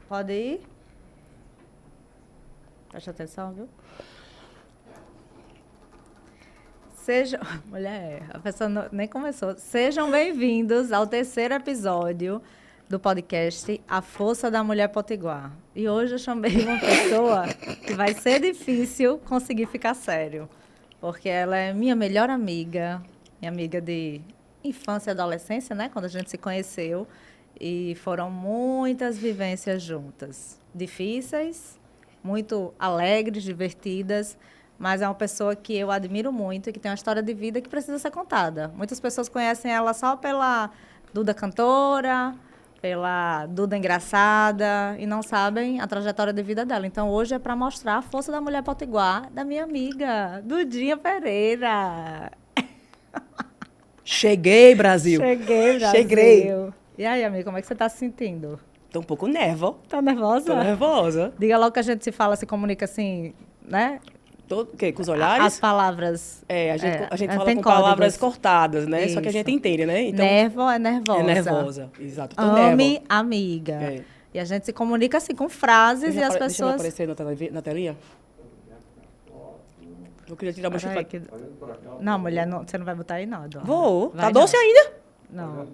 Pode ir? Presta atenção, viu? Sejam... Mulher, a pessoa nem começou. Sejam bem-vindos ao terceiro episódio do podcast A Força da Mulher Potiguar. E hoje eu chamei uma pessoa que vai ser difícil conseguir ficar sério. Porque ela é minha melhor amiga, minha amiga de infância e adolescência, né? Quando a gente se conheceu. E foram muitas vivências juntas. Difíceis, muito alegres, divertidas, mas é uma pessoa que eu admiro muito e que tem uma história de vida que precisa ser contada. Muitas pessoas conhecem ela só pela Duda cantora, pela Duda engraçada, e não sabem a trajetória de vida dela. Então, hoje é para mostrar a força da mulher potiguar da minha amiga, Dudinha Pereira. Cheguei, Brasil. Cheguei, Brasil. Cheguei. E aí, amiga, como é que você está se sentindo? Tô um pouco nervosa. Tá nervosa? Tô nervosa. Diga logo que a gente se fala, se comunica assim, né? Tô, o quê? Com os olhares? As palavras. A gente fala tem com códigos. palavras cortadas, né? Só que a Isso. gente entende, né? Então, Nervo é nervosa. é nervosa. Exato. Tô Ame, nervosa. amiga. É. E a gente se comunica assim, com frases e as Deixa eu pessoas... aparecer na telinha. Eu queria tirar uma Peraí, chifre. Não, mulher, não, você não vai botar aí, não, Eduardo. Vou. Vai Tá não. doce ainda? Não.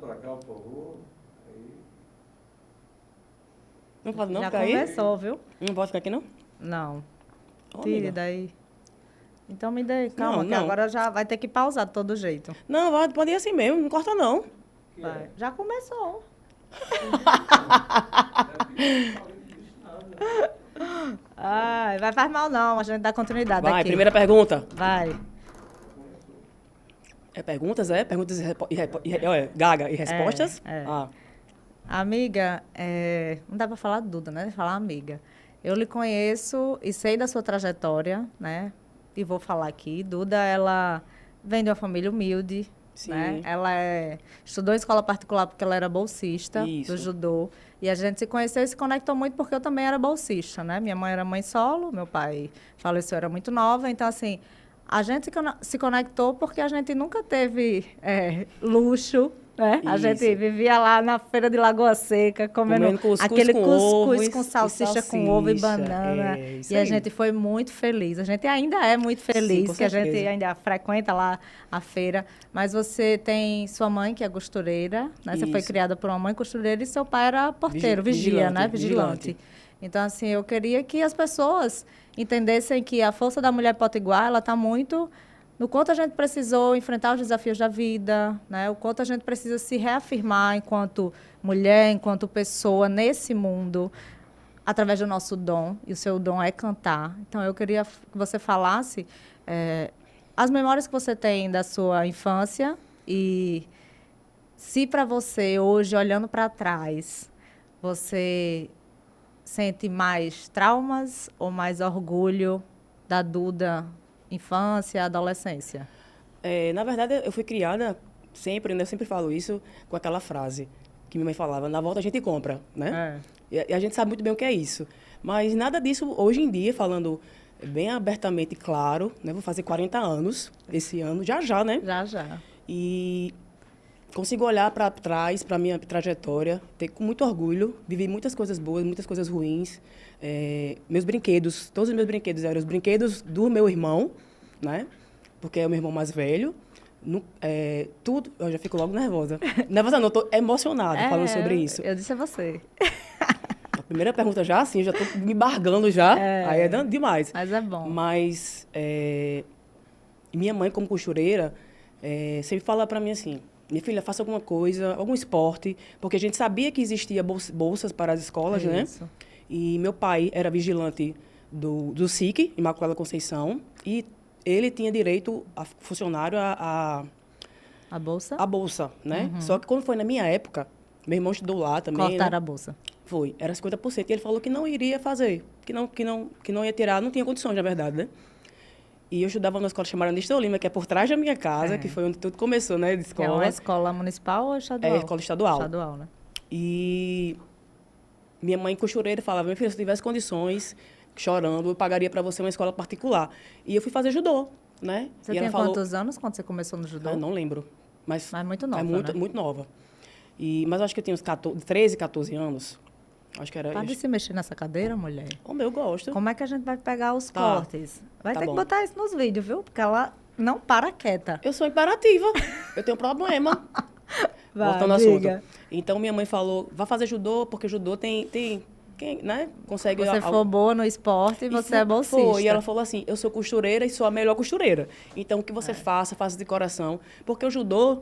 Não pode não Já ficar aí? conversou, viu? Não pode ficar aqui, não? Não. Ô, Tire amiga. daí. Então me dê, calma, Não, que não. agora já vai ter que pausar de todo jeito. Não, pode ir assim mesmo. Não corta, não. Vai. Já começou. Ai, vai faz mal não, a gente dá continuidade Vai, aqui. primeira pergunta. Vai. É perguntas, é? Perguntas Gaga e respostas? é. Ah. Amiga, não dá pra falar Duda, né? Falar amiga. Eu lhe conheço e sei da sua trajetória, né? E vou falar aqui. Duda, ela vem de uma família humilde, Sim. né? Ela estudou em escola particular porque ela era bolsista Isso. do judô. E a gente se conheceu e se conectou muito porque eu também era bolsista, né? Minha mãe era mãe solo, meu pai faleceu, eu era muito nova. Então, assim, a gente se conectou porque a gente nunca teve luxo, né? A Isso. gente vivia lá na feira de Lagoa Seca, comendo Cuscuz aquele com ovo cuscuz e com salsicha com ovo e salsicha. banana. É, isso E a aí. gente foi muito feliz. A gente ainda é muito feliz, com que a gente certeza. ainda frequenta lá a feira. Mas você tem sua mãe, que é costureira, né? Você foi Isso. criada por uma mãe costureira e seu pai era porteiro, vigia, né? Vigilante. Então, assim, eu queria que as pessoas entendessem que a força da mulher potiguar, ela está muito no quanto a gente precisou enfrentar os desafios da vida, né? O quanto a gente precisa se reafirmar enquanto mulher, enquanto pessoa nesse mundo, através do nosso dom. E o seu dom é cantar. Então, eu queria que você falasse as memórias que você tem da sua infância e se para você, hoje, olhando para trás, você sente mais traumas ou mais orgulho da Duda infância, adolescência? Na verdade, eu fui criada sempre, né? Eu sempre falo isso com aquela frase que minha mãe falava: na volta a gente compra, né? E a gente sabe muito bem o que é isso. Mas nada disso, hoje em dia, falando bem abertamente, claro, né? Vou fazer 40 anos esse ano, já, né? Já. E consigo olhar para trás, para a minha trajetória, ter com muito orgulho, vivi muitas coisas boas, muitas coisas ruins. Meus brinquedos, todos os meus brinquedos eram os brinquedos do meu irmão, né? Porque é o meu irmão mais velho. Tudo, eu já fico logo nervosa. Nervosa não, estou emocionada falando sobre isso. Eu disse a você. A primeira pergunta já, assim, já estou me embargando já. Aí é demais. Mas é bom. Mas minha mãe, como costureira, sempre fala para mim assim: minha filha, faça alguma coisa, algum esporte, porque a gente sabia que existia bolsas para as escolas, né? Isso. E meu pai era vigilante do SIC, Imaculada Conceição, e ele tinha direito a funcionário A bolsa? a bolsa, né? Só que quando foi na minha época, meu irmão estudou lá também, Cortaram né? a bolsa. Foi, era 50%. E ele falou que não iria fazer, que não ia tirar, não tinha condições, na verdade, né? E eu estudava numa escola chamada Nestor Lima, que é por trás da minha casa, que foi onde tudo começou, né, de É escola. uma escola municipal ou estadual? É, escola estadual. Estadual, né? E minha mãe, costureira, falava: minha filha, se tivesse condições, chorando, eu pagaria para você uma escola particular. E eu fui fazer judô, né? Você e tinha ela falou, quantos anos quando você começou no judô? não lembro. Mas Mas muito nova, muito, né? muito nova. Mas eu acho que eu tinha uns 13, 14 anos. Acho que era Para de isso. se mexer nessa cadeira, mulher. Eu gosto. Como é que a gente vai pegar os Tá. cortes? Vai Tá ter bom. que botar isso nos vídeos, viu? Porque ela não para quieta. Eu sou imperativa. Eu tenho problema. Vai, Voltando ao diga. assunto. Então, minha mãe falou, vá fazer judô, porque judô tem quem, né, consegue... Você for boa no esporte, você é bolsista. Foi, e ela falou assim, eu sou costureira e sou a melhor costureira. Então, o que você faça de coração. Porque o judô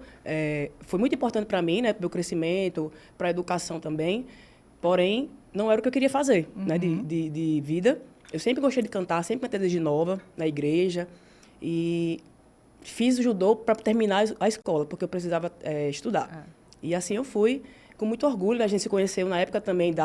foi muito importante para mim, né, para o meu crescimento, para a educação também. Porém, não era o que eu queria fazer, né, de vida. Eu sempre gostei de cantar, sempre cantei desde nova, na igreja. E fiz o judô para terminar a escola, porque eu precisava estudar. E assim eu fui, com muito orgulho. A gente se conheceu na época também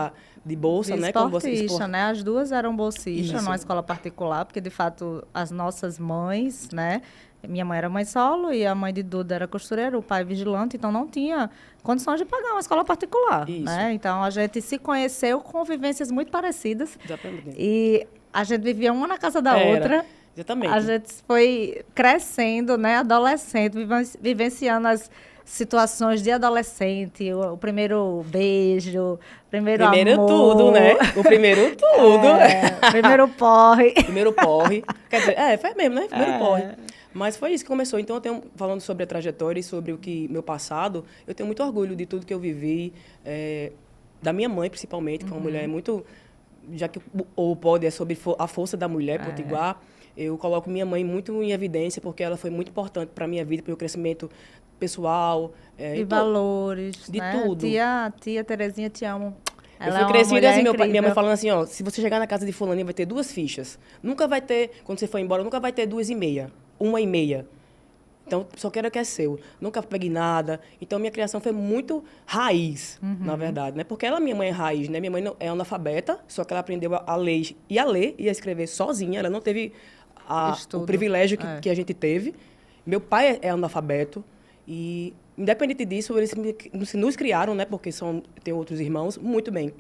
de bolsa, De né? esportista, né? As duas eram bolsistas Isso. numa escola particular, porque, de fato, as nossas mães, né? Minha mãe era mãe solo e a mãe de Duda era costureira, o pai vigilante, então não tinha condições de pagar uma escola particular, Isso. né? Então, a gente se conheceu com vivências muito parecidas. Exatamente. E a gente vivia uma na casa da Era, outra. exatamente. A gente foi crescendo, né? Adolescente, vivenciando as situações de adolescente, o primeiro beijo, primeiro Primeiro amor. tudo, né? O primeiro tudo. Primeiro porre. Primeiro porre. Quer dizer, foi mesmo, né? Primeiro porre. Mas foi isso que começou. Então, falando sobre a trajetória e sobre meu passado, eu tenho muito orgulho de tudo que eu vivi, da minha mãe, principalmente, que é uma mulher muito... Já que o pod é sobre a força da mulher, potiguar, eu coloco minha mãe muito em evidência, porque ela foi muito importante para a minha vida, para o meu crescimento pessoal. De valores, de né? tudo. Tia Terezinha, te amo. Eu Ela fui é uma crescida mulher assim, minha incrível. mãe falando assim, ó, se você chegar na casa de fulaninha, vai ter 2 fichas. Nunca vai ter, quando você for embora, nunca vai ter 2,5. 1,5. Então, só quero o que é seu. Nunca peguei nada. Então, minha criação foi muito raiz, na verdade, né? Porque minha mãe é raiz, né? Minha mãe é analfabeta, só que ela aprendeu a ler e a escrever sozinha. Ela não teve Estudo. o privilégio que a gente teve. Meu pai é analfabeto e, independente disso, eles nos criaram, né? Porque tem outros irmãos, muito bem.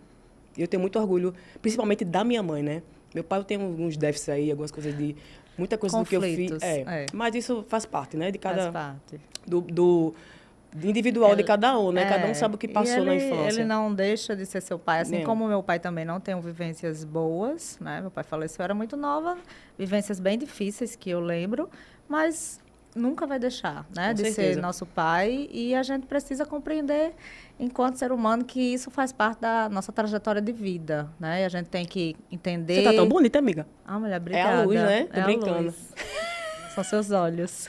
E eu tenho muito orgulho, principalmente da minha mãe, né? Meu pai tem uns déficits aí, algumas coisas muita coisa do que eu fiz. Conflitos, Mas isso faz parte, né? De cada... Faz parte. Do individual de cada um, né? Cada um sabe o que passou na infância. Ele não deixa de ser seu pai, assim Não. como meu pai também não tem vivências boas, né? Meu pai faleceu, eu era muito nova, vivências bem difíceis que eu lembro, mas nunca vai deixar, né? Com De certeza. ser nosso pai, e a gente precisa compreender, enquanto ser humano, que isso faz parte da nossa trajetória de vida, né? E a gente tem que entender... Você tá tão bonita, amiga. Ah, mulher, obrigada. É a luz, né? Tô É a brincando. luz. São seus olhos.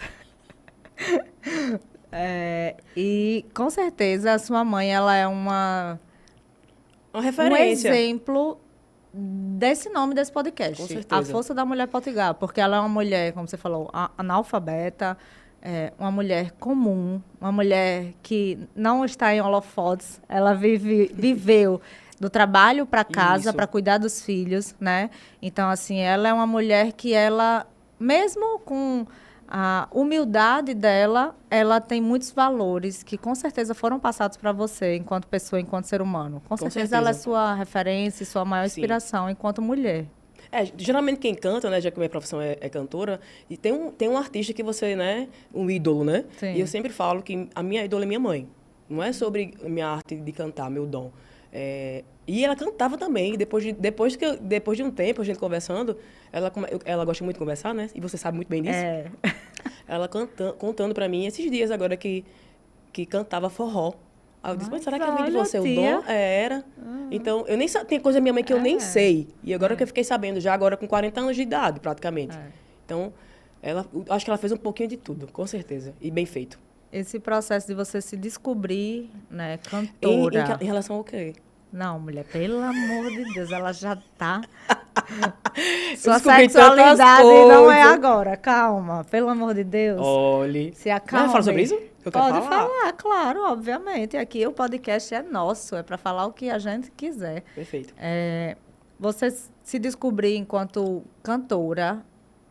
E, com certeza, a sua mãe, ela é Uma um referência. exemplo desse nome desse podcast. Com certeza. A Força da Mulher Potiguar. Porque ela é uma mulher, como você falou, analfabeta, uma mulher comum, uma mulher que não está em holofotes. Ela viveu do trabalho para casa, Isso. para cuidar dos filhos, né? Então, assim, ela é uma mulher que ela, mesmo com a humildade dela, ela tem muitos valores que com certeza foram passados para você enquanto pessoa, enquanto ser humano. Com certeza ela é sua referência, sua maior inspiração enquanto mulher. Geralmente quem canta, né, já que minha profissão é cantora, e tem um artista que você, né, um ídolo, né? Sim. E eu sempre falo que a minha ídola é minha mãe. Não é sobre minha arte de cantar, meu dom. E ela cantava também. Depois de um tempo, a gente conversando, ela gosta muito de conversar, né? E você sabe muito bem disso. Ela contando pra mim esses dias agora que cantava forró. Aí eu disse, mas será que eu vi de você tia. o dom? Era. Então, eu nem tem coisa da minha mãe que eu nem sei. E agora que eu fiquei sabendo, já agora com 40 anos de idade, praticamente. Então, acho que ela fez um pouquinho de tudo, com certeza. E bem feito. Esse processo de você se descobrir, né, cantora. Em relação ao quê? Não, mulher, pelo amor de Deus, ela já tá... Sua Sua sexualidade não é agora, calma, pelo amor de Deus. Olhe. Se acalme. Vai falar sobre isso? Eu quero Pode falar, claro, obviamente. Aqui o podcast é nosso, é para falar o que a gente quiser. Perfeito. Você se descobrir enquanto cantora,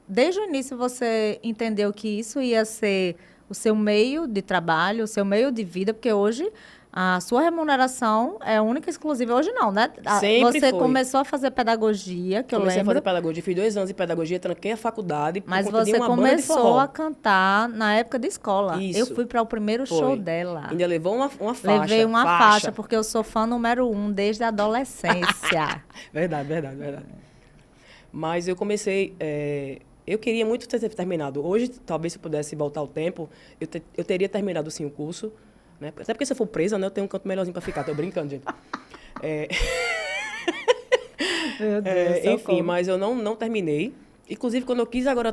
desde o início você entendeu que isso ia ser o seu meio de trabalho, o seu meio de vida, porque hoje a sua remuneração é única e exclusiva. Hoje não, né? Sempre Você foi. começou a fazer pedagogia, que Comecei eu a fazer lembro. pedagogia, fiz 2 anos de pedagogia, tranquei a faculdade por Mas conta de você uma banda de começou forró. a cantar na época de escola. Eu Isso. fui para o primeiro show Foi. dela. Ainda levou uma faixa. Levei uma faixa, porque eu sou fã número 1 desde a adolescência. Verdade, verdade, verdade. Mas eu comecei... eu queria muito ter terminado. Hoje, talvez se eu pudesse voltar ao tempo, eu teria terminado, sim, o curso. Né? Até porque se eu for presa, né, eu tenho um canto melhorzinho para ficar. Tô brincando, gente. Meu Deus, Enfim, mas eu não terminei. Inclusive, quando eu quis agora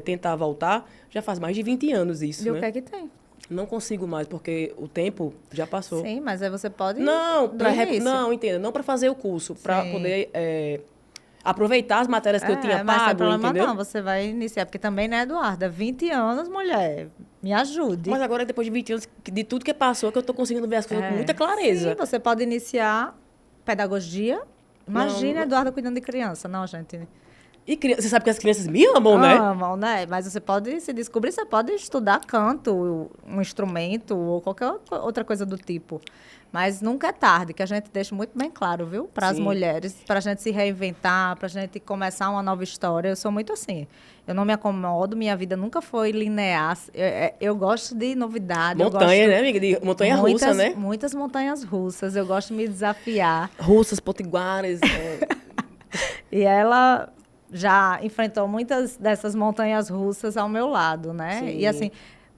tentar voltar, já faz mais de 20 anos isso, E o né? que é que tem? Não consigo mais, porque o tempo já passou. Sim, mas aí você pode Não, do início. não, entenda, não para fazer o curso, para Sim. poder aproveitar as matérias que eu tinha Mas sem pago, problema entendeu? não, você vai iniciar. Porque também, né, Eduarda? 20 anos, mulher. Me ajude. Mas agora, depois de 20 anos, de tudo que passou, que eu tô conseguindo ver as coisas com muita clareza. Sim, você pode iniciar pedagogia. Imagina a Eduarda cuidando de criança. Não, gente. E você sabe que as crianças me amam, né? Amam, né? Mas você pode se descobrir, você pode estudar canto, um instrumento ou qualquer outra coisa do tipo. Mas nunca é tarde, que a gente deixa muito bem claro, viu? Para as Sim. mulheres, para a gente se reinventar, para a gente começar uma nova história. Eu sou muito assim. Eu não me acomodo, minha vida nunca foi linear. Eu gosto de novidade. Montanha, eu gosto né, amiga? De montanha russa, né? Muitas montanhas russas. Eu gosto de me desafiar. Russas, potiguares. E ela já enfrentou muitas dessas montanhas russas ao meu lado, né? Sim. E assim,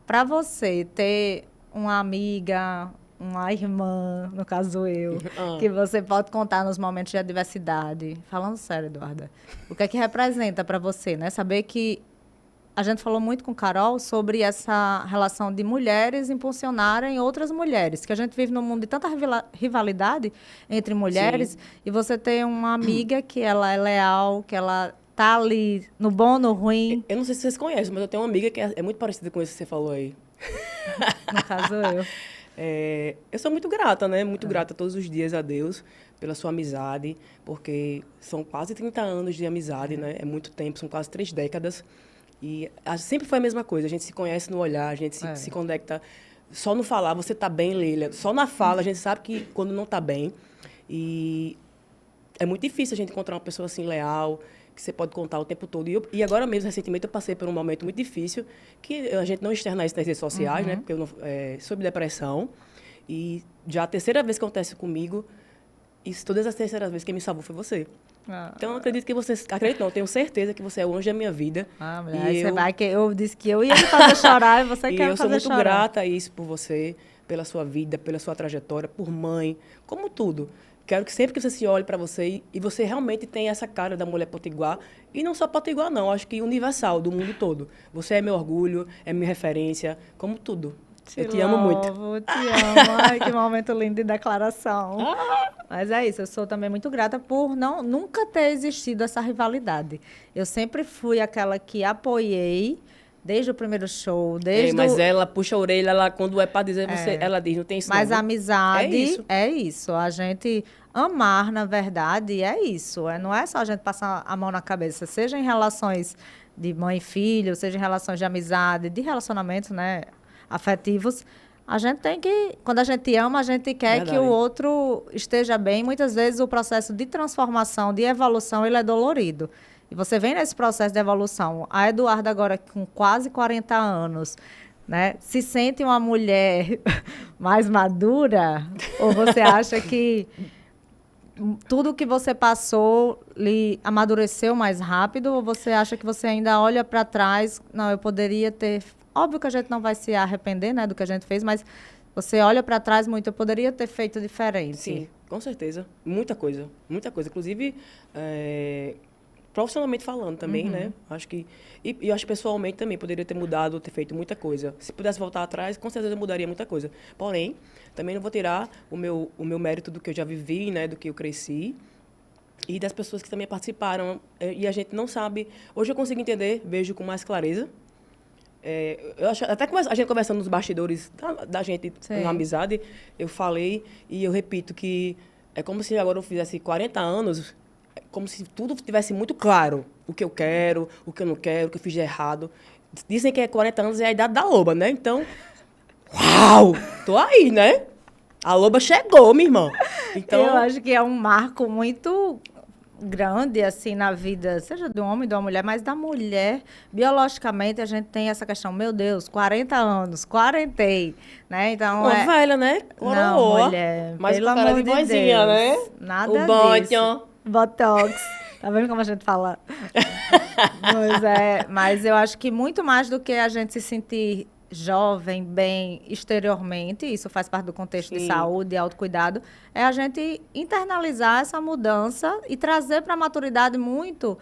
para você ter uma amiga, uma irmã, no caso eu, que você pode contar nos momentos de adversidade. Falando sério, Eduarda, o que é que representa para você, né? Saber que a gente falou muito com Carol sobre essa relação de mulheres impulsionarem outras mulheres, que a gente vive num mundo de tanta rivalidade entre mulheres, Sim. e você ter uma amiga que ela é leal, que ela tá ali no bom, no ruim. Eu não sei se vocês conhecem, mas eu tenho uma amiga que é muito parecida com isso que você falou aí. No caso, eu. Eu sou muito grata, né? Muito grata todos os dias a Deus pela sua amizade, porque são quase 30 anos de amizade, né? É muito tempo, são quase 3 décadas. E sempre foi a mesma coisa, a gente se conhece no olhar, a gente se conecta. Só no falar, você tá bem, Leila. Só na fala, a gente sabe que quando não tá bem. E é muito difícil a gente encontrar uma pessoa assim leal, que você pode contar o tempo todo. E agora mesmo, recentemente, eu passei por um momento muito difícil, que a gente não externar isso nas redes sociais, né? Porque eu sob depressão. E já a terceira vez que acontece comigo, e todas as terceiras vezes quem me salvou foi você. Então, eu acredito que você... Acredito não, tenho certeza que você é o anjo da minha vida. Mulher, aí você vai que eu disse que eu ia me fazer chorar e você quer me fazer chorar. E eu sou muito grata a isso por você, pela sua vida, pela sua trajetória, por mãe, como tudo. Quero que sempre que você se olhe para você e você realmente tenha essa cara da mulher potiguar, e não só potiguar não, acho que universal, do mundo todo. Você é meu orgulho, é minha referência, como tudo. Eu te amo muito. Te amo. Ai, que momento lindo de declaração. Mas é isso, eu sou também muito grata por nunca ter existido essa rivalidade. Eu sempre fui aquela que apoiei desde o primeiro show, Mas ela puxa a orelha, ela, quando é para dizer, ela diz, não tem isso Mas não. a amizade é isso. A gente amar, na verdade, é isso. Não é só a gente passar a mão na cabeça, seja em relações de mãe e filho, seja em relações de amizade, de relacionamento, né, afetivos. A gente tem que, quando a gente ama, a gente quer que o outro esteja bem. Muitas vezes o processo de transformação, de evolução, ele é dolorido. E você vem nesse processo de evolução. A Eduarda agora com quase 40 anos, né, se sente uma mulher mais madura? Ou você acha que tudo que você passou lhe amadureceu mais rápido? Ou você acha que você ainda olha para trás? Não, eu poderia ter... Óbvio que a gente não vai se arrepender, né, do que a gente fez, mas você olha para trás muito, eu poderia ter feito diferente. Sim, com certeza. Muita coisa, muita coisa. Inclusive, profissionalmente falando também, né? Acho que... E eu acho que pessoalmente também poderia ter mudado, ter feito muita coisa. Se pudesse voltar atrás, com certeza eu mudaria muita coisa. Porém, também não vou tirar o meu mérito do que eu já vivi, né? Do que eu cresci. E das pessoas que também participaram. E a gente não sabe... Hoje eu consigo entender, vejo com mais clareza. Eu acho, até a gente conversando nos bastidores da gente, na amizade, eu falei e eu repito que é como se agora eu fizesse 40 anos, como se tudo tivesse muito claro. O que eu quero, o que eu não quero, o que eu fiz de errado. Dizem que 40 anos é a idade da loba, né? Então, uau! Tô aí, né? A loba chegou, minha irmã. Então, Eu acho que é um marco muito grande, assim, na vida, seja de um homem ou de uma mulher, mas da mulher, biologicamente, a gente tem essa questão, meu Deus, 40 anos, quarentei, né? Então, uma velha, né? não, Coroa. mulher, Mas pelo com cara amor de de vozinha, Deus, né? nada O botox. disso. Botox. Tá vendo como a gente fala? Mas eu acho que muito mais do que a gente se sentir jovem, bem exteriormente, isso faz parte do contexto de Sim. saúde e autocuidado, é a gente internalizar essa mudança e trazer para a maturidade muito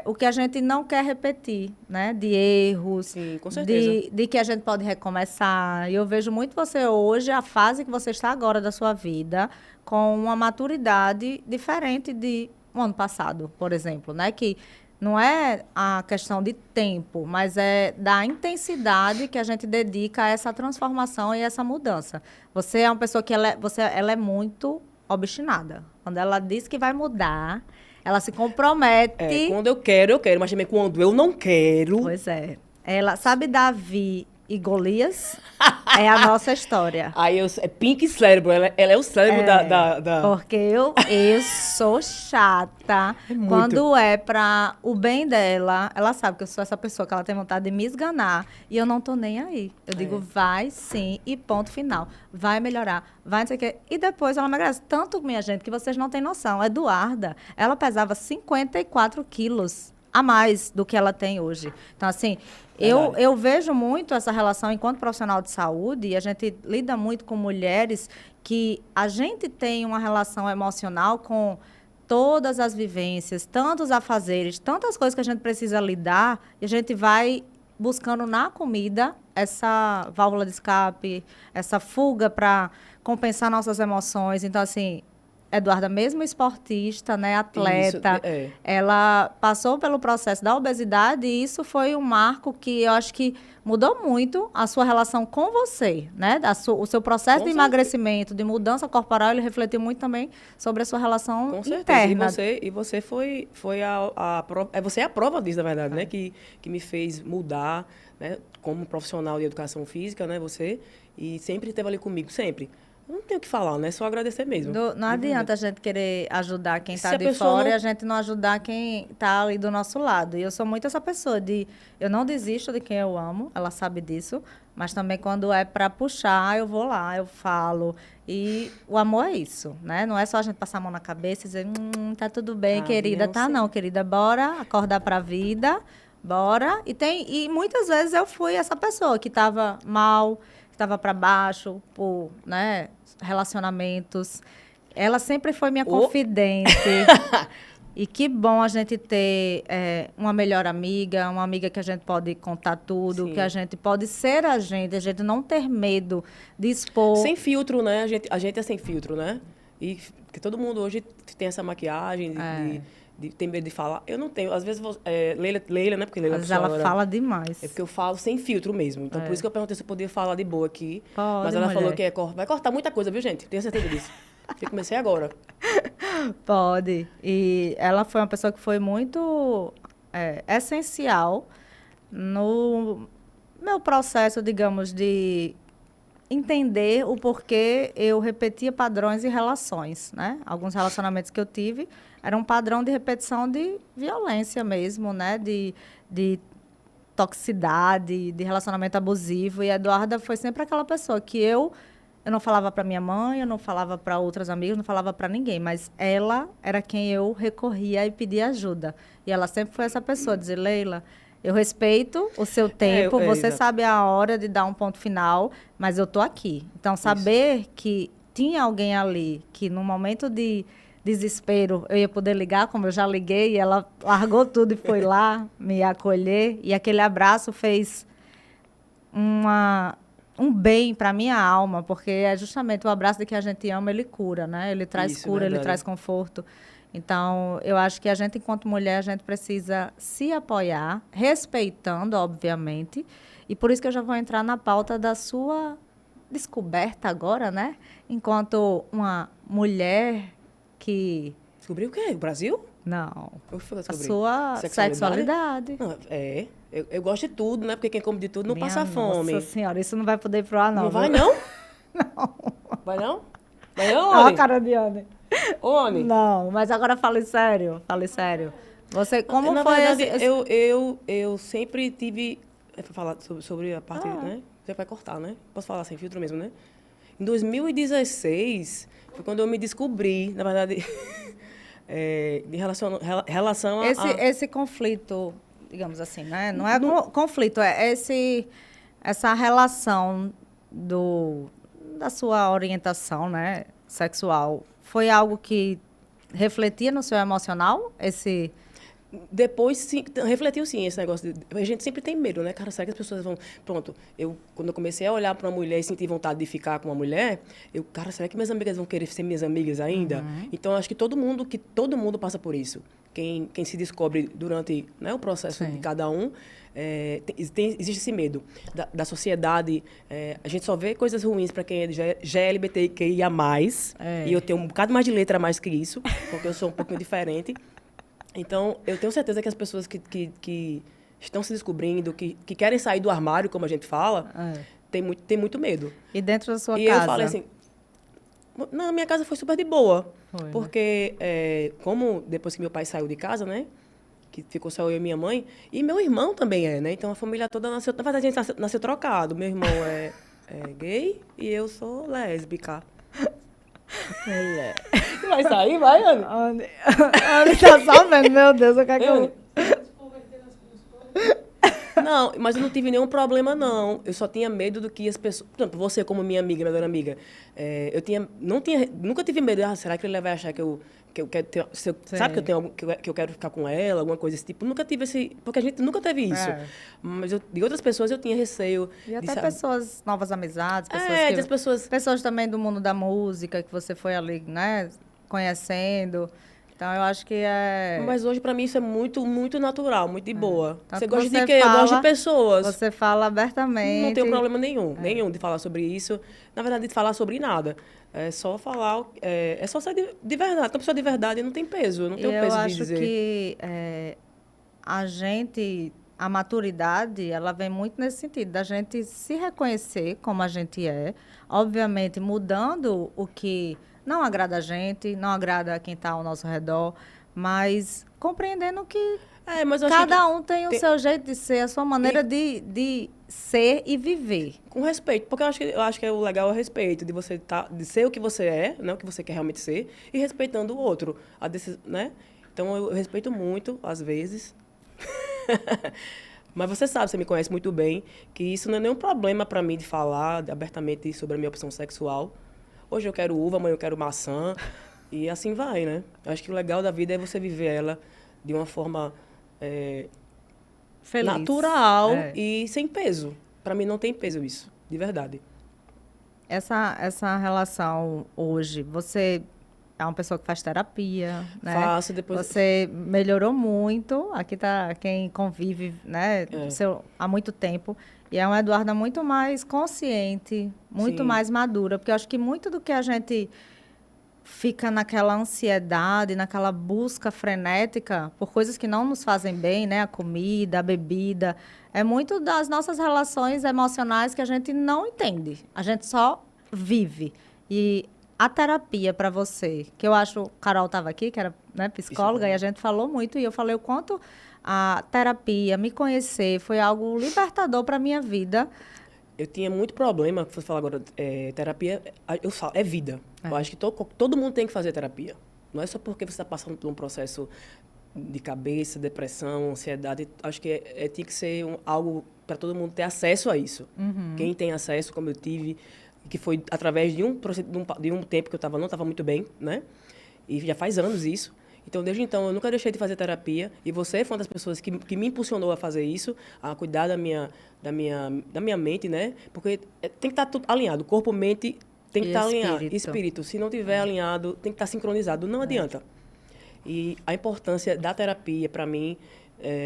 o que a gente não quer repetir, né? De erros, Sim, com certeza. de que a gente pode recomeçar. E eu vejo muito você hoje, a fase que você está agora da sua vida, com uma maturidade diferente de um ano passado, por exemplo, né? Que não é a questão de tempo, mas é da intensidade que a gente dedica a essa transformação e essa mudança. Você é uma pessoa que ela é muito obstinada. Quando ela diz que vai mudar, ela se compromete. Quando eu quero, mas também quando eu não quero. Pois é. Ela sabe Davi e Golias? É a nossa história. Aí é Pink Cérebro, ela é o cérebro da... Porque eu sou chata. muito. Quando é para o bem dela, ela sabe que eu sou essa pessoa que ela tem vontade de me esganar. E eu não tô nem aí. Eu digo, vai sim, e ponto final. Vai melhorar, vai não sei o quê. E depois ela emagrece. Tanto, minha gente, que vocês não têm noção. Eduarda, ela pesava 54 quilos a mais do que ela tem hoje. Então, assim, eu vejo muito essa relação enquanto profissional de saúde, e a gente lida muito com mulheres que a gente tem uma relação emocional com todas as vivências, tantos afazeres, tantas coisas que a gente precisa lidar, e a gente vai buscando na comida essa válvula de escape, essa fuga para compensar nossas emoções. Então, assim, Eduarda, mesmo esportista, né, atleta, ela passou pelo processo da obesidade e isso foi um marco que eu acho que mudou muito a sua relação com você, né? O seu processo de emagrecimento, de mudança corporal, ele refletiu muito também sobre a sua relação com certeza. interna. E você foi você é a prova disso, na verdade, né? Que me fez mudar, né? Como profissional de educação física, né? Você, e sempre esteve ali comigo, sempre. Não tenho o que falar, né? Só agradecer mesmo. Não adianta a gente querer ajudar quem está de fora e a gente não ajudar quem está ali do nosso lado. E eu sou muito essa pessoa eu não desisto de quem eu amo, ela sabe disso, mas também quando é para puxar, eu vou lá, eu falo. E o amor é isso, né? Não é só a gente passar a mão na cabeça e dizer, tá tudo bem, querida. Não, querida, bora acordar para a vida, bora. E muitas vezes eu fui essa pessoa que estava mal, que estava para baixo, por, né, relacionamentos. Ela sempre foi minha confidente. E que bom a gente ter uma melhor amiga, uma amiga que a gente pode contar tudo, que a gente pode ser a gente não ter medo de expor. Sem filtro, né? A gente é sem filtro, né? E que todo mundo hoje tem essa maquiagem de ter medo de falar. Eu não tenho. Às vezes, Leila, né? Porque Leila, mas ela fala demais. É porque eu falo sem filtro mesmo. Então, por isso que eu perguntei se eu podia falar de boa aqui. Pode, mas ela mulher. falou que vai cortar muita coisa, viu, gente? Tenho certeza disso. Eu comecei agora. Pode. E ela foi uma pessoa que foi muito essencial no meu processo, digamos, de entender o porquê eu repetia padrões e relações, né? Alguns relacionamentos que eu tive eram um padrão de repetição de violência mesmo, né? De toxicidade, de relacionamento abusivo. E a Eduarda foi sempre aquela pessoa que eu não falava para minha mãe, eu não falava para outras amigas, não falava para ninguém, mas ela era quem eu recorria e pedia ajuda. E ela sempre foi essa pessoa, dizer, Leila, eu respeito o seu tempo, você sabe a hora de dar um ponto final, mas eu tô aqui. Então, saber que tinha alguém ali, que no momento de desespero eu ia poder ligar, como eu já liguei, e ela largou tudo e foi lá me acolher, e aquele abraço fez um bem para minha alma, porque é justamente o abraço de que a gente ama, ele cura, né? Ele traz cura, ele traz conforto. Então, eu acho que a gente, enquanto mulher, a gente precisa se apoiar, respeitando, obviamente. E por isso que eu já vou entrar na pauta da sua descoberta agora, né? Enquanto uma mulher que... Descobriu o quê? O Brasil? Não. O que foi que eu A descobri? sua sexualidade. Não, eu gosto de tudo, né? Porque quem come de tudo não passa fome. Nossa Senhora, isso não vai poder ir pro ar, não. Não vai, não? Não. Vai não? Vai não, Olha a Oni? cara de Anne. Ô, Oni. Não, mas agora fale sério. Fale sério. Você, como Na foi verdade, esse... eu sempre tive... falar sobre a parte, né? Você vai cortar, né? Posso falar sem filtro mesmo, né? Em 2016, foi quando eu me descobri, na verdade, em relação Esse conflito, digamos assim, né? Não é conflito, é essa relação da sua orientação, né, sexual. Foi algo que refletia no seu emocional? Depois, sim, refletiu sim esse negócio. A gente sempre tem medo, né? Cara, será que as pessoas vão... Pronto, quando eu comecei a olhar para uma mulher e sentir vontade de ficar com uma mulher, cara, será que minhas amigas vão querer ser minhas amigas ainda? Uhum. Então, acho que todo mundo passa por isso. Quem se descobre durante, né, o processo Sim. de cada um, existe esse medo da sociedade. A gente só vê coisas ruins para quem já é LGBTQIA+, e eu tenho um bocado mais de letra a mais que isso, porque eu sou um pouquinho diferente. Então, eu tenho certeza que as pessoas que estão se descobrindo, que querem sair do armário, como a gente fala, tem muito medo. E dentro da sua e casa? Eu falei assim, na minha casa foi super de boa. Foi, porque, como depois que meu pai saiu de casa, né? Que ficou só eu e minha mãe, e meu irmão também né? Então, a família toda nasceu... Na verdade, a gente nasceu trocado. Meu irmão é gay e eu sou lésbica. Mulher. Vai sair? Vai, Ana? Anne tá só vendo, meu Deus, eu quero que eu... Não, mas eu não tive nenhum problema, não. Eu só tinha medo do que as pessoas... Por exemplo, você como minha amiga, minha melhor amiga, nunca tive medo. Será que ele vai achar que eu quero ter... Sabe que eu tenho que eu quero ficar com ela, alguma coisa desse tipo? Nunca tive esse... Porque a gente nunca teve isso. Mas de outras pessoas eu tinha receio. E até pessoas, novas amizades, pessoas também do mundo da música, que você foi ali, né, conhecendo. Então, eu acho que Mas hoje, para mim, isso é muito, muito natural, muito de boa. Tanto Você gosta você de quê? Eu gosto de pessoas. Você fala abertamente. Não tenho problema nenhum de falar sobre isso. Na verdade, de falar sobre nada. É só falar, é só ser de verdade. Uma pessoa de verdade não tem peso, não tem o peso de dizer. Eu acho que a maturidade, ela vem muito nesse sentido, da gente se reconhecer como a gente é, obviamente mudando o que não agrada a gente, não agrada a quem está ao nosso redor, mas compreendendo que mas eu cada um tem o seu jeito de ser, a sua maneira de ser e viver. Com respeito, porque eu acho que o legal é o respeito, de você de ser o que você é, né, o que você quer realmente ser, e respeitando o outro, né? Então, eu respeito muito, às vezes. Mas você sabe, você me conhece muito bem, que isso não é nenhum problema para mim de falar abertamente sobre a minha opção sexual. Hoje eu quero uva, amanhã eu quero maçã, e assim vai, né? Eu acho que o legal da vida é você viver ela de uma forma feliz, natural e sem peso. Para mim não tem peso isso, de verdade. Essa relação hoje, você é uma pessoa que faz terapia, né? Faço, depois... Você melhorou muito. Aqui tá quem convive, né, há muito tempo. E é uma Eduarda muito mais consciente, muito mais madura. Porque eu acho que muito do que a gente fica naquela ansiedade, naquela busca frenética por coisas que não nos fazem bem, né? A comida, a bebida. É muito das nossas relações emocionais que a gente não entende. A gente só vive. E a terapia para você, que eu acho, Carol estava aqui, que era, né, psicóloga, e a gente falou muito, e eu falei o quanto a terapia, me conhecer, foi algo libertador para a minha vida. Eu tinha muito problema, você falar agora, terapia, eu falo, é vida. Eu acho que todo mundo tem que fazer terapia. Não é só porque você está passando por um processo de cabeça, depressão, ansiedade. Acho que tinha que ser algo para todo mundo ter acesso a isso. Quem tem acesso, como eu tive, que foi através de um tempo que eu não estava muito bem, né? E já faz anos isso. Então, desde então, eu nunca deixei de fazer terapia. E você foi uma das pessoas que me impulsionou a fazer isso, a cuidar da minha mente, né? Porque tem que estar tudo alinhado. Corpo, mente, tem que estar alinhado. Espírito. Se não tiver alinhado, tem que estar sincronizado. Não adianta. E a importância da terapia, para mim,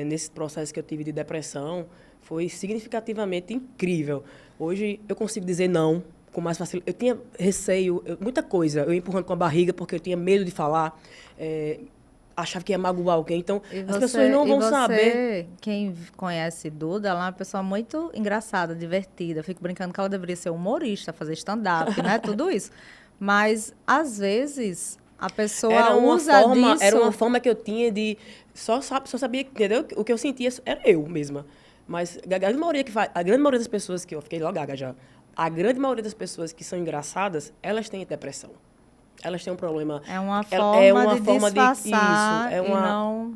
nesse processo que eu tive de depressão, foi significativamente incrível. Hoje, eu consigo dizer não com mais facilidade. Eu tinha receio, muita coisa. Eu empurrando com a barriga porque eu tinha medo de falar. achava que ia magoar alguém. Então, E as pessoas não vão saber. Quem conhece Duda, ela é uma pessoa muito engraçada, divertida. Eu fico brincando que ela deveria ser humorista, fazer stand-up, né? Tudo isso. Mas, às vezes, a pessoa usa disso... Era uma forma que eu tinha de... Só sabia, entendeu? O que eu sentia era eu mesma. Mas a grande maioria das pessoas que... Eu fiquei logo gaga já. A grande maioria das pessoas que são engraçadas, elas têm depressão. Elas têm um problema... É uma forma de disfarçar isso, e não...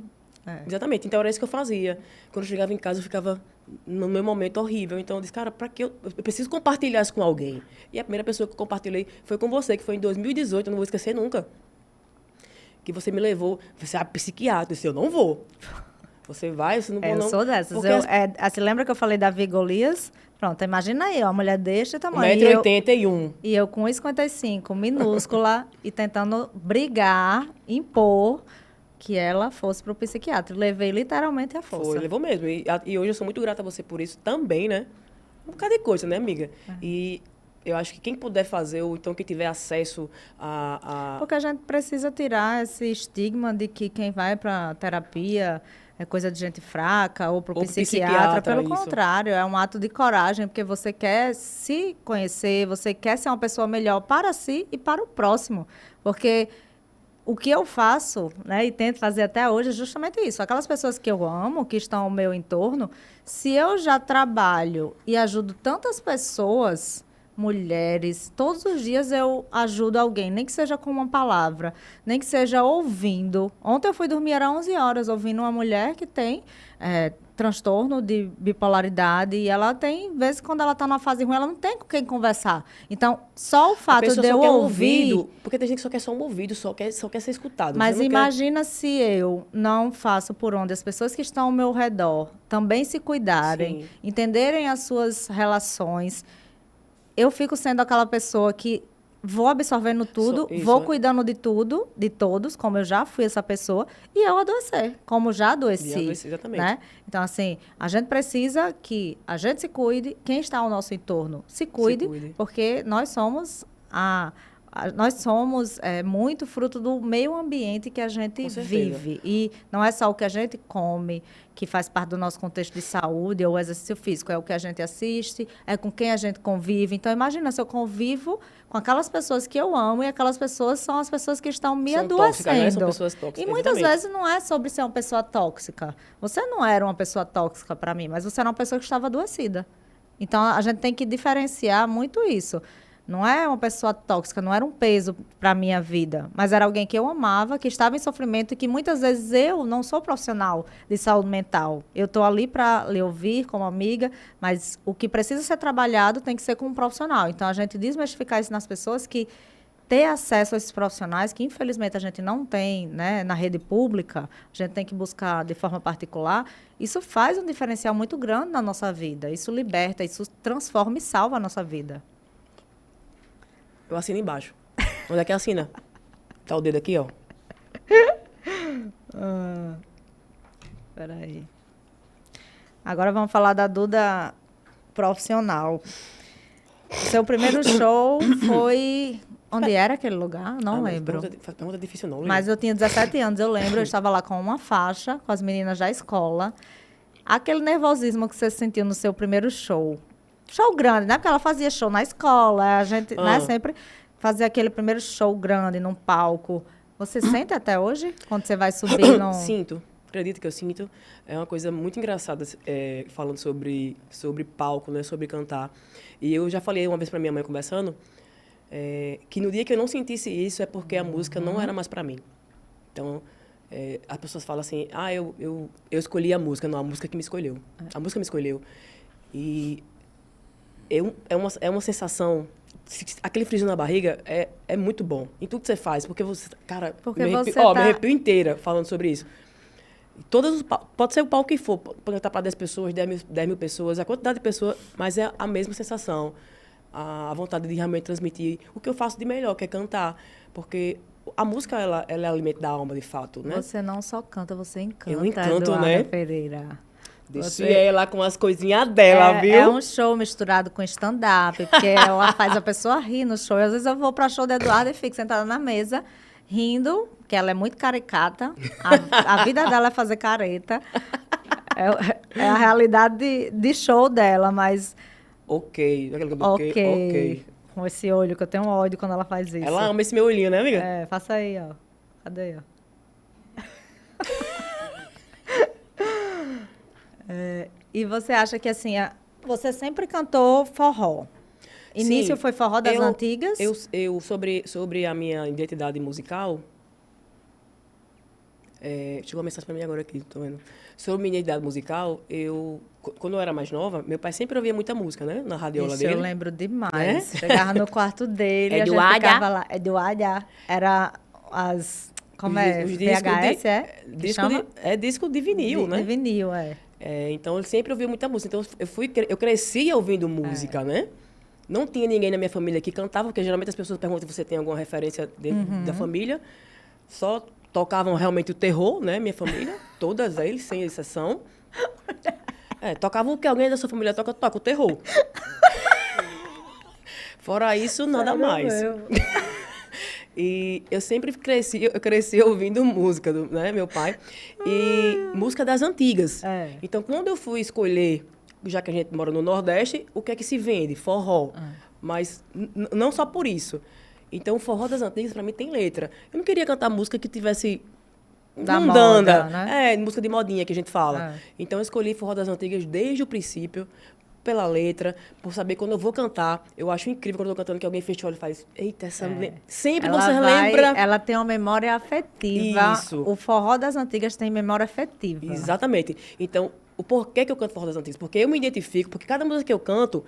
Exatamente. Então, era isso que eu fazia. Quando eu chegava em casa, eu ficava no meu momento horrível. Então, eu disse, cara, para que eu preciso compartilhar isso com alguém? E a primeira pessoa que eu compartilhei foi com você, que foi em 2018, eu não vou esquecer nunca. Que você me levou, você é psiquiatra. Eu disse, eu não vou. Você vai, você não vou, não. Eu sou dessas. Você lembra que eu falei Davi e Golias? Pronto, imagina aí, ó, uma mulher deste tamanho. 1,81 m. E eu com 1,55 m, minúscula, e tentando brigar, impor que ela fosse para o psiquiatra. Levei literalmente a força. Foi, levou mesmo. E hoje eu sou muito grata a você por isso também, né? Um bocado de coisa, né, amiga? E eu acho que quem puder fazer, ou então quem tiver acesso a... Porque a gente precisa tirar esse estigma de que quem vai para terapia é coisa de gente fraca ou para o psiquiatra. Pelo contrário, é um ato de coragem, porque você quer se conhecer, você quer ser uma pessoa melhor para si e para o próximo. Porque o que eu faço, né, e tento fazer até hoje é justamente isso. Aquelas pessoas que eu amo, que estão ao meu entorno, se eu já trabalho e ajudo tantas pessoas, mulheres, todos os dias eu ajudo alguém, nem que seja com uma palavra, nem que seja ouvindo. Ontem eu fui dormir às 11 horas ouvindo uma mulher que tem transtorno de bipolaridade e ela tem vezes quando ela está numa fase ruim, ela não tem com quem conversar. Então, só o fato de eu ouvir... Porque tem gente que só quer só um ouvido, só quer ser escutado. Mas imagina se eu não faço por onde as pessoas que estão ao meu redor também se cuidarem, entenderem as suas relações. Eu fico sendo aquela pessoa que vou absorvendo tudo, vou cuidando de tudo, de todos, como eu já fui essa pessoa, e eu adoecer, como já adoeci. Exatamente. Né? Então, assim, a gente precisa que a gente se cuide, quem está ao nosso entorno se cuide. Porque nós somos muito fruto do meio ambiente que a gente vive. E não é só o que a gente come, que faz parte do nosso contexto de saúde ou exercício físico. É o que a gente assiste, é com quem a gente convive. Então, imagina se eu convivo com aquelas pessoas que eu amo e aquelas pessoas são as pessoas que estão me adoecendo. Né? São pessoas tóxicas. E muitas vezes não é sobre ser uma pessoa tóxica. Você não era uma pessoa tóxica para mim, mas você era uma pessoa que estava adoecida. Então, a gente tem que diferenciar muito isso. Não é uma pessoa tóxica, não era um peso para a minha vida, mas era alguém que eu amava, que estava em sofrimento e que muitas vezes eu não sou profissional de saúde mental. Eu estou ali para lhe ouvir como amiga, mas o que precisa ser trabalhado tem que ser com um profissional. Então, a gente desmistificar isso nas pessoas que ter acesso a esses profissionais, que infelizmente a gente não tem, né, na rede pública, a gente tem que buscar de forma particular, isso faz um diferencial muito grande na nossa vida. Isso liberta, isso transforma e salva a nossa vida. Eu assino embaixo. Onde é que assina? Tá o dedo aqui, ó. Peraí. Agora vamos falar da Duda profissional. Seu primeiro show foi... Onde era aquele lugar? Não lembro. Pergunta difícil não, mas eu tinha 17 anos, eu lembro. Eu estava lá com uma faixa, com as meninas da escola. Aquele nervosismo que você sentiu no seu primeiro show. Show grande, né? Porque ela fazia show na escola, a gente né, sempre fazia aquele primeiro show grande num palco. Você sente até hoje, quando você vai subir no... Sinto, acredito que eu sinto. É uma coisa muito engraçada, falando sobre palco, né? Sobre cantar. E eu já falei uma vez pra minha mãe conversando, que no dia que eu não sentisse isso é porque a música não era mais pra mim. Então, as pessoas falam assim, eu escolhi a música. Não, a música que me escolheu. A música me escolheu. E... É uma sensação, aquele friozinho na barriga é muito bom em tudo que você faz, porque você, cara, me arrepio inteira falando sobre isso. Pode ser o palco que for, pode estar para 10 pessoas, 10 mil pessoas, a quantidade de pessoas, mas é a mesma sensação, a vontade de realmente transmitir o que eu faço de melhor, que é cantar, porque a música, ela é alimento da alma, de fato, né? Você não só canta, você encanta, eu encanto, Eduarda né? Pereira. Deixa ela com as coisinhas dela, viu? É um show misturado com stand-up, porque ela faz a pessoa rir no show. E às vezes eu vou para show da Eduarda e fico sentada na mesa, rindo, que ela é muito caricata. A vida dela é fazer careta. É a realidade de show dela, mas... Ok. Ok. Com esse olho, que eu tenho ódio quando ela faz isso. Ela ama esse meu olhinho, né, amiga? É, faça aí, ó. Cadê, ó? E você acha que, assim, você sempre cantou forró? Início Sim, foi forró das antigas? Sobre a minha identidade musical... chegou uma mensagem para mim agora aqui, tô vendo. Sobre minha identidade musical, quando eu era mais nova, meu pai sempre ouvia muita música, né? Na radiola Isso dele. eu lembro demais. Chegava no quarto dele, a gente Eduarda. ficava lá. Eduarda. Era como é? Os discos VHS, é? Que disco chama? disco de vinil, né? De vinil, é. Então, ele sempre ouvia muita música. Então, eu cresci ouvindo música, né? Não tinha ninguém na minha família que cantava, porque geralmente as pessoas perguntam se você tem alguma referência dentro da família. Só tocavam realmente o terror, né? Minha família, todas eles, sem exceção. Tocavam o que alguém da sua família toca o terror. Fora isso, nada mais. E eu sempre cresci ouvindo música, né, meu pai, e música das antigas. Então, quando eu fui escolher, já que a gente mora no Nordeste, o que é que se vende? Forró. Mas não só por isso. Então, o forró das antigas, para mim, tem letra. Eu não queria cantar música que tivesse da mundana, moda, né? música de modinha que a gente fala. Então, eu escolhi forró das antigas desde o princípio, pela letra, por saber quando eu vou cantar. Eu acho incrível quando eu tô cantando que alguém fecha o olho e faz, eita, essa... Sempre Ela você lembra... Ela tem uma memória afetiva. Isso. O forró das antigas tem memória afetiva. Exatamente. Então, o porquê que eu canto forró das antigas? Porque eu me identifico, porque cada música que eu canto,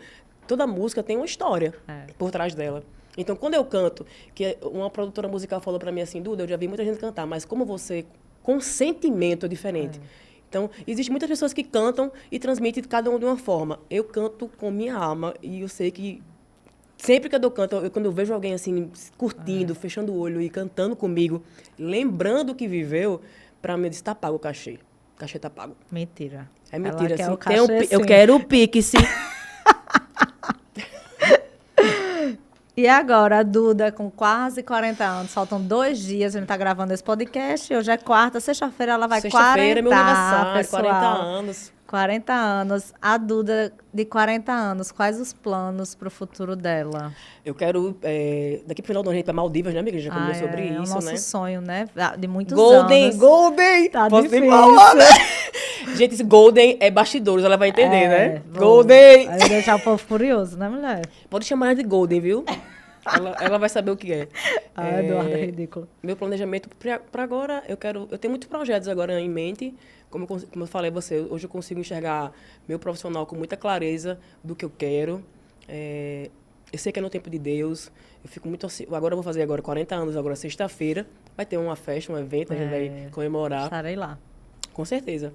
toda música tem uma história por trás dela. Então, quando eu canto, que uma produtora musical falou pra mim assim, Duda, eu já vi muita gente cantar, mas como você, com sentimento é diferente. Então, existem muitas pessoas que cantam e transmitem cada um de uma forma. Eu canto com minha alma e eu sei que sempre que eu canto, quando eu vejo alguém assim, curtindo, fechando o olho e cantando comigo, lembrando o que viveu, pra mim, tá pago o cachê. O cachê tá pago. Mentira. É mentira, Ela quer assim. o cachê, Eu sim. quero o pique, sim. E agora, a Duda, com quase 40 anos, faltam 2 dias, a gente tá gravando esse podcast, hoje é quarta, sexta-feira ela vai 40, Sexta-feira é meu aniversário, pessoal. 40 anos. 40 anos. A Duda, de 40 anos, quais os planos pro futuro dela? Eu quero, daqui pro final do ano, a gente ir pra Maldivas, né, amiga? A gente já falou sobre É o isso, nosso né? sonho, né? De muitos Golden, anos. Golden! Tá Posso difícil. falar, né? Gente, esse Golden é bastidores, ela vai entender, né? Vou. Golden! Vai deixar o povo curioso, né, mulher? Pode chamar ela de Golden, viu? Ela vai saber o que é. Eduardo, é ridículo. Meu planejamento para agora, eu tenho muitos projetos agora em mente. Como eu falei a você, hoje eu consigo enxergar meu profissional com muita clareza do que eu quero. Eu sei que é no tempo de Deus. Eu fico muito assim. Agora eu vou fazer 40 anos, agora sexta-feira. Vai ter uma festa, um evento, a gente vai comemorar. Estarei lá. Com certeza.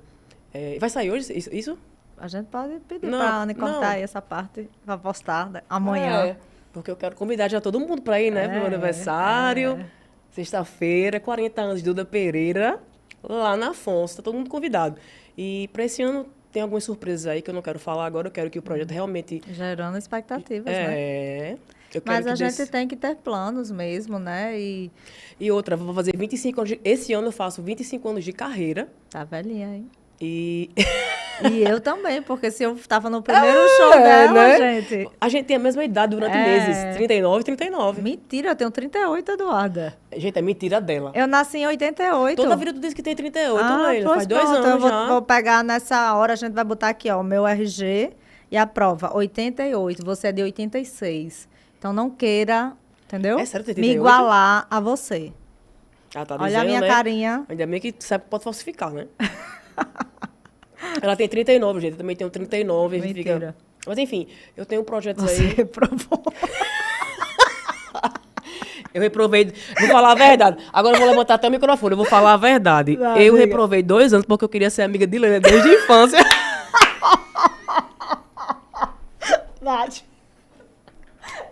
Vai sair hoje isso? A gente pode pedir Não, pra Anne cortar não. aí essa parte pra postar amanhã. Porque eu quero convidar já todo mundo para ir, né? Pro meu aniversário. Sexta-feira, 40 anos de Duda Pereira, lá na Afonso. Tá todo mundo convidado. E para esse ano tem algumas surpresas aí que eu não quero falar agora. Eu quero que o projeto realmente... Gerando expectativas, né? Eu quero Mas a que gente tem que ter planos mesmo, né? E outra, vou fazer 25 anos esse ano eu faço 25 anos de carreira. Tá velhinha, hein? E eu também, porque se eu tava no primeiro show dela, né? gente... A gente tem a mesma idade durante meses. 39 e 39. Mentira, eu tenho 38, Eduarda. Gente, é mentira dela. Eu nasci em 88. Toda vida tu diz que tem 38, Leila. Pois Faz 2 pronto, anos eu já. vou pegar nessa hora, a gente vai botar aqui, ó, o meu RG e a prova, 88, você é de 86. Então não queira, entendeu? É sério, tem Me 38? igualar a você. Ela tá Olha dizendo, a minha né? carinha. Ainda bem que sabe que pode falsificar, né? Ela tem 39, gente. Eu também tenho 39. A gente Mentira. fica... Mas enfim, eu tenho projetos Você aí. reprovou. Eu reprovei. Vou falar a verdade. Agora eu vou levantar até o microfone. Eu vou falar a verdade. Não, eu amiga. reprovei 2 anos porque eu queria ser amiga de Leila desde a infância. Nath.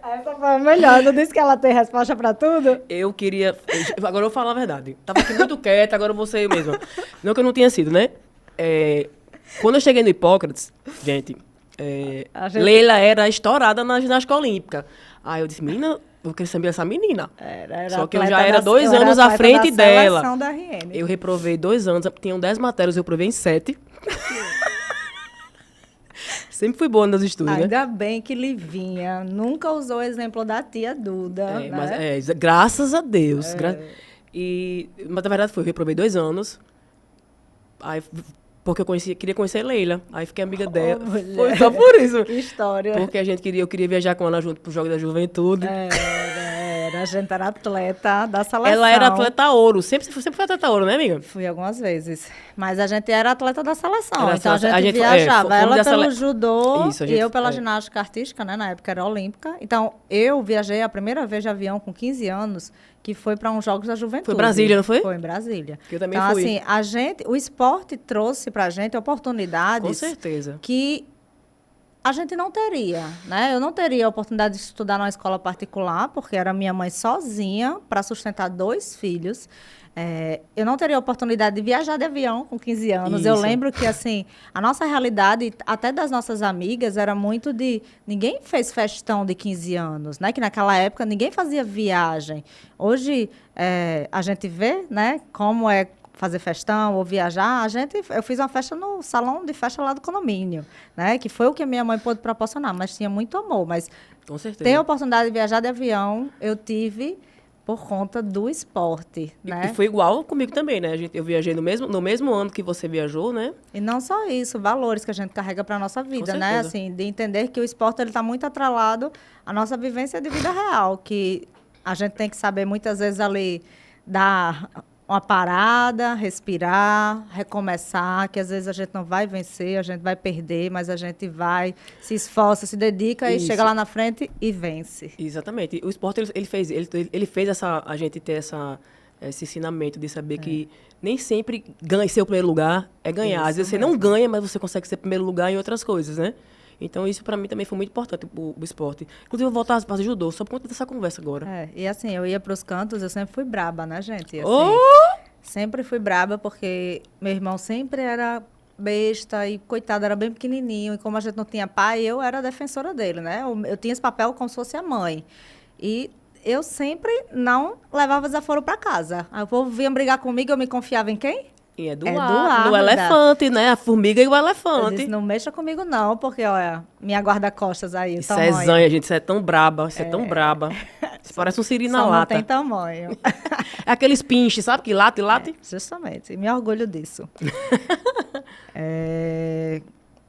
Essa foi a melhor. Não disse que ela tem resposta pra tudo? Eu queria. Agora eu vou falar a verdade. Tava aqui muito quieta, agora eu vou ser eu mesma. Não que eu não tinha sido, né? Quando eu cheguei no Hipócrates, gente, A gente- Leila era estourada na ginástica olímpica. Aí eu disse, menina, eu queria saber essa menina. Era Só que eu já era 2 anos à frente dela. Da RN. Eu reprovei 2 anos, tinham 10 matérias, eu reprovei em 7. Sempre fui boa nos estudos, né? Ainda bem que Livinha nunca usou o exemplo da tia Duda, né? Mas, graças a Deus. Mas na verdade foi, eu reprovei 2 anos. Aí, porque queria conhecer Leila. Aí fiquei amiga dela. Foi só por isso. Que história. Porque eu queria viajar com ela junto pro Jogo da Juventude. A gente era atleta da seleção. Ela era atleta ouro. Sempre foi atleta ouro, né, amiga? Fui algumas vezes. Mas a gente era atleta da seleção. Era então a gente viajava. Ela pelo judô Isso, e eu pela ginástica artística, né? Na época era olímpica. Então eu viajei a primeira vez de avião com 15 anos, que foi para uns Jogos da Juventude. Foi em Brasília, não foi? Foi em Brasília. Que eu também então, fui. assim, o esporte trouxe pra gente oportunidades. Com certeza. Que a gente não teria, né? Eu não teria a oportunidade de estudar numa escola particular, porque era minha mãe sozinha para sustentar 2 filhos. Eu não teria a oportunidade de viajar de avião com 15 anos. Isso. Eu lembro que, assim, a nossa realidade, até das nossas amigas, era muito de... Ninguém fez festão de 15 anos, né? Que naquela época ninguém fazia viagem. Hoje, a gente vê, né? Como é fazer festão ou viajar. Eu fiz uma festa no salão de festa lá do condomínio, né? Que foi o que a minha mãe pôde proporcionar, mas tinha muito amor. Mas com certeza. ter a oportunidade de viajar de avião, eu tive por conta do esporte, né? E foi igual comigo também, né? Eu viajei no mesmo ano que você viajou, né? E não só isso, valores que a gente carrega para a nossa vida, Com né? certeza. Assim, de entender que o esporte está muito atrelado à nossa vivência de vida real, que a gente tem que saber muitas vezes ali dar uma parada, respirar, recomeçar, que às vezes a gente não vai vencer, a gente vai perder, mas a gente vai, se esforça, se dedica e chega lá na frente e vence. Exatamente. O esporte, ele fez a gente ter esse ensinamento de saber que nem sempre ser o primeiro lugar é ganhar. Às vezes você não ganha, mas você consegue ser primeiro lugar em outras coisas, né? Então, isso para mim também foi muito importante, o esporte. Inclusive, eu vou voltar a fazer judô, só por conta dessa conversa agora. E assim, eu ia para os cantos, eu sempre fui braba, né, gente? Assim, sempre fui braba, porque meu irmão sempre era besta e, coitado, era bem pequenininho. E como a gente não tinha pai, eu era a defensora dele, né? Eu tinha esse papel como se fosse a mãe. E eu sempre não levava desaforo para casa. Aí o povo vinha brigar comigo, eu me confiava em quem? E no elefante, né? A formiga e o elefante. Eu disse, não mexa comigo não, porque, olha, minha guarda-costas aí, isso é zanha, gente. Isso é tão braba, isso é tão braba. Isso parece um siri na lata. Não tem tamanho. É aqueles pinches, sabe? Que late. Justamente, me orgulho disso.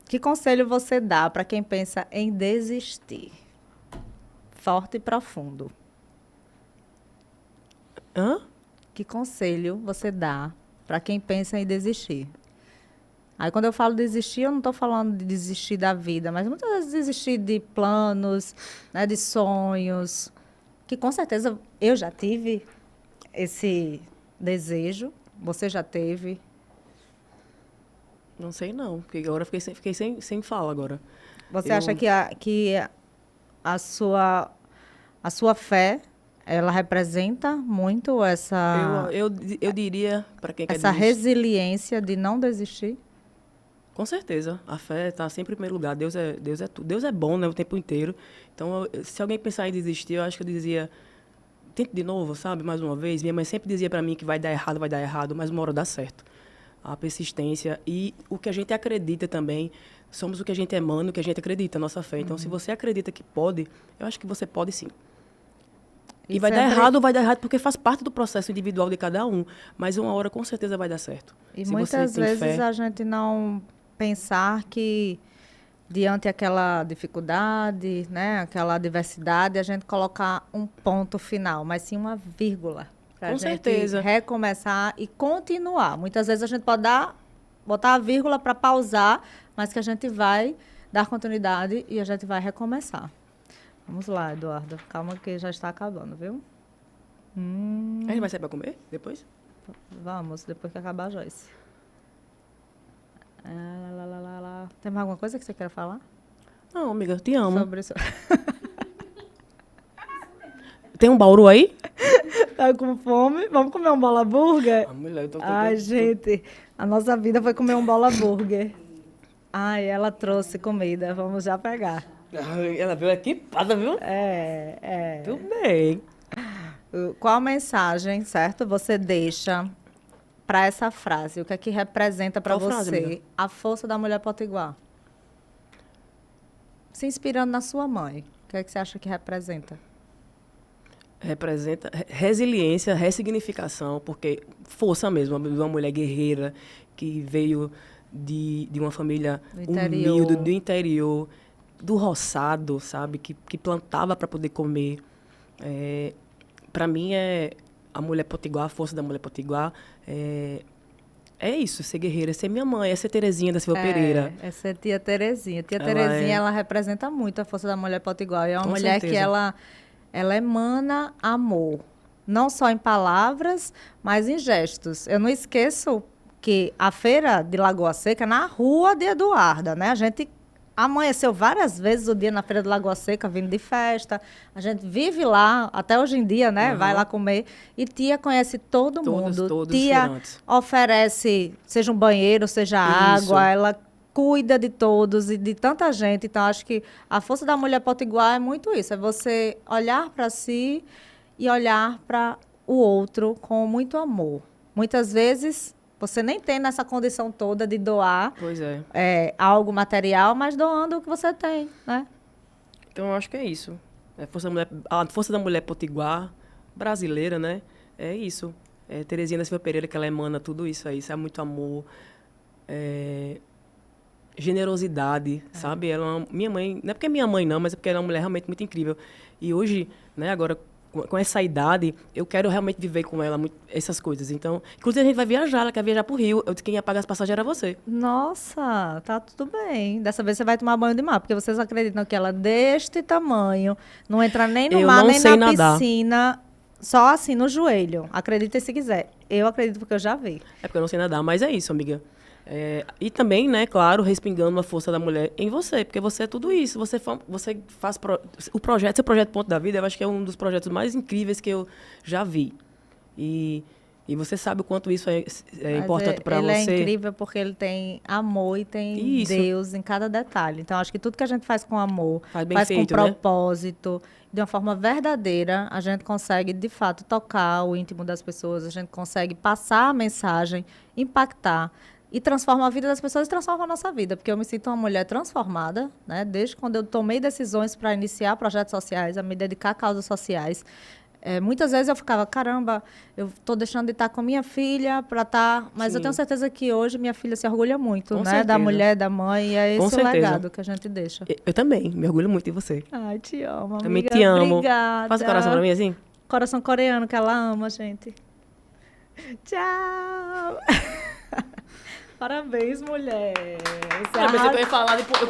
Que conselho você dá para quem pensa em desistir? Forte e profundo. Hã? Que conselho você dá para quem pensa em desistir? Aí, quando eu falo desistir, eu não estou falando de desistir da vida, mas muitas vezes desistir de planos, né, de sonhos, que com certeza eu já tive esse desejo. Você já teve? Não sei não, porque agora fiquei sem fala agora. Você acha que a sua fé, ela representa muito essa... Eu diria, para quem quer essa desistir, resiliência de não desistir? Com certeza. A fé está sempre em primeiro lugar. Deus é tudo. Deus é bom, né, o tempo inteiro. Então, se alguém pensar em desistir, eu acho que eu dizia, tente de novo, sabe? Mais uma vez. Minha mãe sempre dizia para mim que vai dar errado, mas uma hora dá certo. A persistência e o que a gente acredita também. Somos o que a gente emana, o que a gente acredita, a nossa fé. Então, se você acredita que pode, eu acho que você pode sim. E vai dar errado porque faz parte do processo individual de cada um. Mas uma hora, com certeza, vai dar certo. E muitas vezes a gente não pensar que, diante aquela dificuldade, né, aquela adversidade, a gente colocar um ponto final, mas sim uma vírgula. Para a gente recomeçar e continuar. Muitas vezes a gente pode botar a vírgula para pausar, mas que a gente vai dar continuidade e a gente vai recomeçar. Vamos lá, Eduardo. Calma que já está acabando, viu? A gente vai sair para comer depois? Vamos, depois que acabar a Joyce. Tem mais alguma coisa que você quer falar? Não, amiga, eu te amo. Sobre isso. Tem um Bauru aí? Tá com fome? Vamos comer um bola burger? Mulher, eu tô gente, a nossa vida foi comer um bola burger. Ela trouxe comida, vamos já pegar. Ela veio equipada, viu? Tudo bem. Qual mensagem, certo, você deixa para essa frase? O que é que representa para Qual frase, você amiga? a força da mulher potiguar? Se inspirando na sua mãe, o que é que você acha que representa? Representa resiliência, ressignificação, porque força mesmo, uma mulher guerreira que veio de uma família Do interior. humilde, do interior, do roçado, sabe? Que plantava para poder comer. Para mim, a mulher potiguar, a força da mulher potiguar, é isso, ser guerreira, é ser minha mãe, é ser Terezinha da Silva Pereira. Essa é tia Terezinha. Tia Ela Terezinha, é- ela representa muito a força da mulher potiguar. E é uma Com mulher que certeza. ela emana amor. Não só em palavras, mas em gestos. Eu não esqueço que a feira de Lagoa Seca, na rua de Eduarda, né? A gente amanheceu várias vezes o dia na feira de Lagoa Seca, vindo de festa. A gente vive lá, até hoje em dia, né? Vai lá comer. E tia conhece todo mundo. Todos os Tia feirantes. oferece, seja um banheiro, seja Isso. água, ela cuida de todos e de tanta gente. Então, acho que a força da mulher potiguar é muito isso. É você olhar para si e olhar para o outro com muito amor. Muitas vezes, você nem tem nessa condição toda de doar Pois é. algo material, mas doando o que você tem, né? Então, eu acho que é isso. A força da mulher potiguar brasileira, né? É isso. É Terezinha da Silva Pereira, que ela emana tudo isso aí. Isso é muito amor, generosidade, sabe? Ela é minha mãe, não é porque é minha mãe não, mas é porque ela é uma mulher realmente muito incrível. E hoje, né, agora com essa idade, eu quero realmente viver com ela essas coisas. Então, inclusive a gente vai viajar, ela quer viajar pro Rio. Eu disse que quem ia pagar as passagens era você. Nossa, tá tudo bem. Dessa vez você vai tomar banho de mar, porque vocês acreditam que ela é deste tamanho, não entra nem no Eu mar, não nem sei na nadar. piscina, só assim no joelho. Acredita se quiser. Eu acredito porque eu já vi. É porque eu não sei nadar, mas é isso, amiga. E também, né, claro, respingando a força da mulher em você, porque você é tudo isso. Você faz o projeto, seu projeto Ponto da Vida, eu acho que é um dos projetos mais incríveis que eu já vi. E você sabe o quanto isso é Mas importante para ele é você. incrível porque ele tem amor e tem Isso. Deus em cada detalhe. Então, acho que tudo que a gente faz com amor, Faz bem com feito, né? propósito, de uma forma verdadeira, a gente consegue, de fato, tocar o íntimo das pessoas, a gente consegue passar a mensagem, impactar e transforma a vida das pessoas e transforma a nossa vida. Porque eu me sinto uma mulher transformada, né? Desde quando eu tomei decisões para iniciar projetos sociais, a me dedicar a causas sociais. Muitas vezes eu ficava, caramba, eu estou deixando de estar com minha filha para estar... Mas eu Sim. tenho certeza que hoje minha filha se orgulha muito, Com né? certeza. Da mulher, da mãe, e é Com esse o certeza. legado que a gente deixa. Eu também, me orgulho muito de você. Ai, te amo, Também amiga. te amo. Obrigada. Faz o coração pra mim assim? Coração coreano, que ela ama, gente. Tchau! Parabéns, mulher. Você Eu pensei que eu ia falar depois.